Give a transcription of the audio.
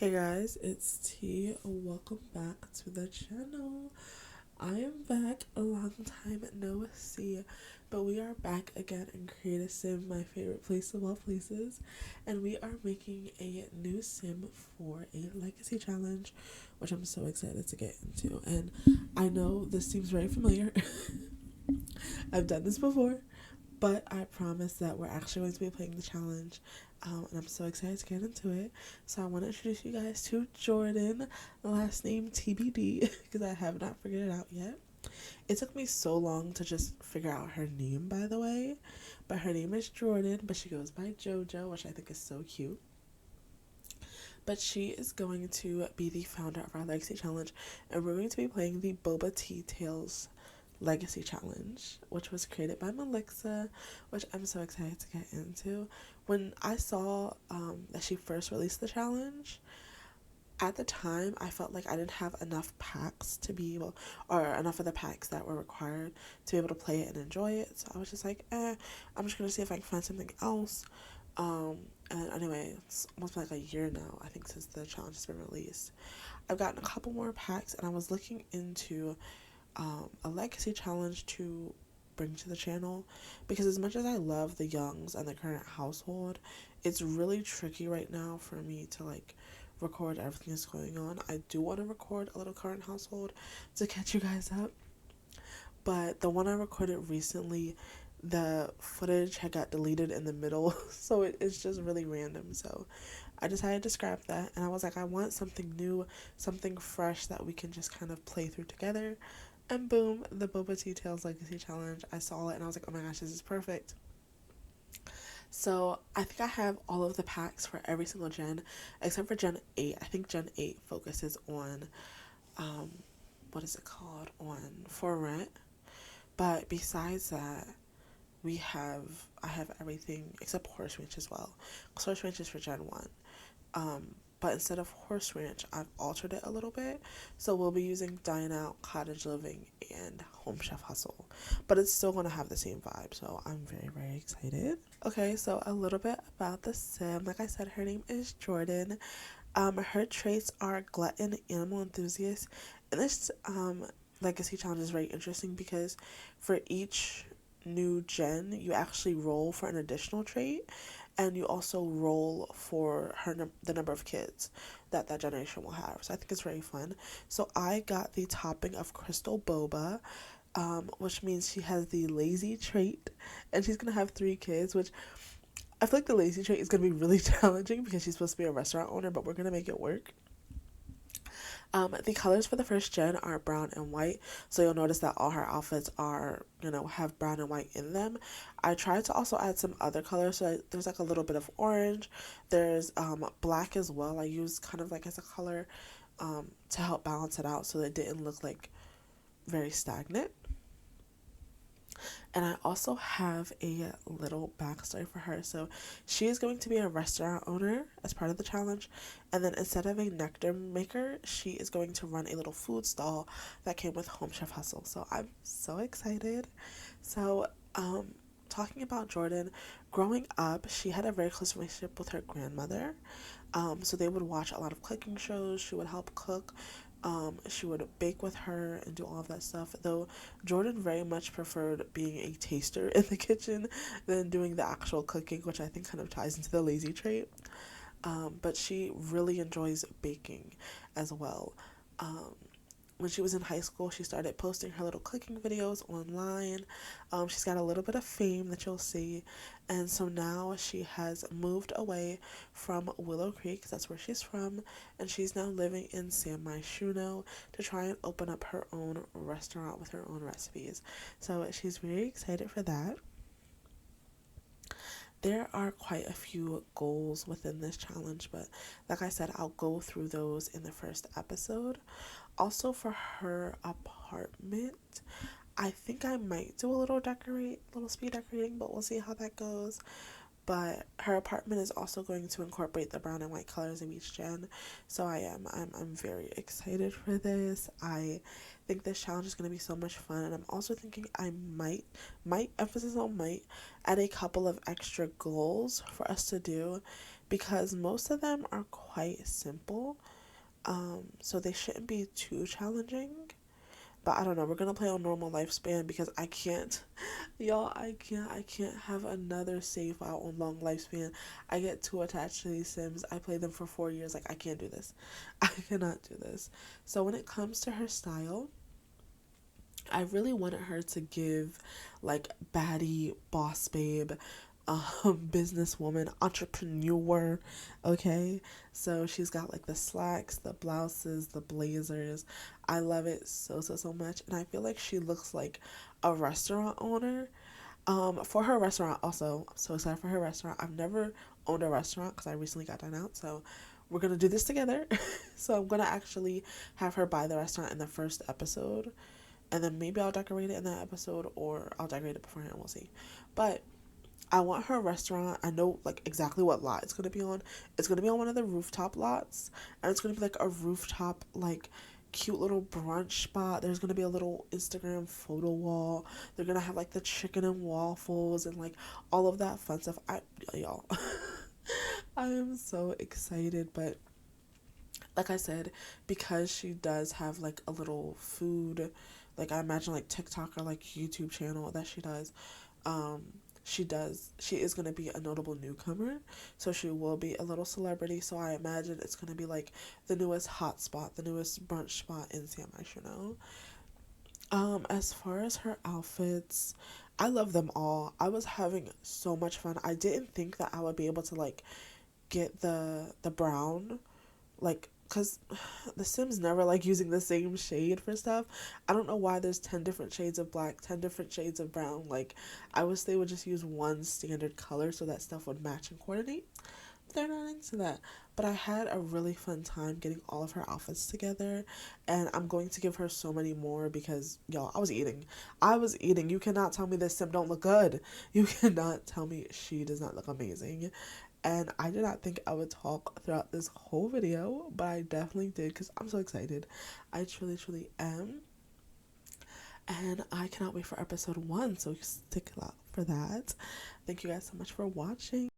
Hey guys, it's T. Welcome back to the channel. I am back, a long time no see, but we are back again in Create a Sim, my favorite place of all places, and we are making a new sim for a legacy challenge, which I'm so excited to get into. And I know this seems very familiar. I've done this before, but I promise that we're actually going to be playing the challenge, and I'm so excited to get into it. So I want to introduce you guys to Jordan, last name TBD, because I have not figured it out yet. It took me so long to just figure out her name, by the way, but her name is Jordan, but she goes by JoJo, which I think is so cute. But she is going to be the founder of our Legacy Challenge, and we're going to be playing the Boba Tea Tales Legacy Challenge, which was created by Melixa, which I'm so excited to get into. When I saw that she first released the challenge, at the time I felt like I didn't have enough packs to be able, or enough of the packs that were required to be able to play it and enjoy it. So I was just like, I'm just gonna see if I can find something else. And anyway, it's almost been like a year now, I think, since the challenge has been released. I've gotten a couple more packs, and I was looking into a legacy challenge to bring to the channel, because as much as I love the Youngs and the current household, it's really tricky right now for me to record everything that's going on. I do want to record a little current household to catch you guys up, but the one I recorded recently, the footage had got deleted in the middle, so it's just really random. So I decided to scrap that, and I was like, I want something new, something fresh that we can just kind of play through together. And boom, the Boba Tea Tales Legacy Challenge. I saw it and I was like, oh my gosh, this is perfect. So I think I have all of the packs for every single gen, except for Gen 8. I think Gen 8 focuses on, um, what is it called? On For Rent. But besides that, I have everything except Horse Ranch as well. Horse Ranch is for Gen 1. But instead of Horse Ranch, I've altered it a little bit. So we'll be using Dine Out, Cottage Living, and Home Chef Hustle. But it's still going to have the same vibe, so I'm very, very excited. Okay, so a little bit about the sim. Like I said, her name is Jordan. Her traits are glutton, animal enthusiast, and this legacy challenge is very interesting because for each new gen, you actually roll for an additional trait, and you also roll for the number of kids that generation will have. So I think it's very fun. So I got the topping of Crystal Boba, which means she has the lazy trait, and she's gonna have 3 kids, which I feel like the lazy trait is gonna be really challenging because she's supposed to be a restaurant owner, but we're gonna make it work. The colors for the first gen are brown and white, so you'll notice that all her outfits are, have brown and white in them. I tried to also add some other colors, so there's like a little bit of orange. There's black as well. I used kind of like as a color to help balance it out so that it didn't look like very stagnant. And I also have a little backstory for her. So she is going to be a restaurant owner as part of the challenge. And then instead of a nectar maker, she is going to run a little food stall that came with Home Chef Hustle. So I'm so excited. So, talking about Jordan, growing up, she had a very close relationship with her grandmother. So they would watch a lot of cooking shows. She would help cook. She would bake with her and do all of that stuff. Though Jordan very much preferred being a taster in the kitchen than doing the actual cooking, which I think kind of ties into the lazy trait. But she really enjoys baking as well. Um, when she was in high school, she started posting her little cooking videos online. She's got a little bit of fame that you'll see. And so now she has moved away from Willow Creek, 'cause that's where she's from, and she's now living in San Myshuno to try and open up her own restaurant with her own recipes. So she's very excited for that. There are quite a few goals within this challenge, but like I said, I'll go through those in the first episode. Also, for her apartment, I think I might do a little speed decorating, but we'll see how that goes. but her apartment is also going to incorporate the brown and white colors of each gen. So I'm very excited for this. I think this challenge is going to be so much fun, and I'm also thinking I might emphasis on might add a couple of extra goals for us to do, because most of them are quite simple. So they shouldn't be too challenging. But I don't know. We're gonna play on normal lifespan because I can't, y'all. I can't have another save out on long lifespan. I get too attached to these Sims. I play them for 4 years. Like, I can't do this. I cannot do this. So when it comes to her style, I really wanted her to give like baddie, boss babe, businesswoman, entrepreneur. Okay, so she's got like the slacks, the blouses, the blazers. I love it so much, and I feel like she looks like a restaurant owner. For her restaurant, also, I'm so excited for her restaurant. I've never owned a restaurant because I recently got done out, so we're gonna do this together. So I'm gonna actually have her buy the restaurant in the first episode, and then maybe I'll decorate it in that episode, or I'll decorate it beforehand. We'll see. But I want her restaurant. I know like exactly what lot it's gonna be on. It's gonna be on one of the rooftop lots, and it's gonna be like a rooftop like cute little brunch spot. There's gonna be a little Instagram photo wall. They're gonna have like the chicken and waffles and like all of that fun stuff. Y'all, I am so excited. But like I said, because she does have like a little food, like I imagine like TikTok or like YouTube channel that she does. Um, she is gonna be a notable newcomer, so she will be a little celebrity. So I imagine it's gonna be like the newest hot spot, the newest brunch spot in San Myshuno. As far as her outfits, I love them all. I was having so much fun. I didn't think that I would be able to like get the brown, like, because the Sims never like using the same shade for stuff. I don't know why there's 10 different shades of black, 10 different shades of brown. Like, I wish they would just use one standard color so that stuff would match and coordinate. They're not into that. But I had a really fun time getting all of her outfits together, and I'm going to give her so many more because, y'all, I was eating. I was eating. You cannot tell me this Sim don't look good. You cannot tell me she does not look amazing. And I did not think I would talk throughout this whole video, but I definitely did because I'm so excited. I truly am. And I cannot wait for episode 1, so stick it out for that. Thank you guys so much for watching.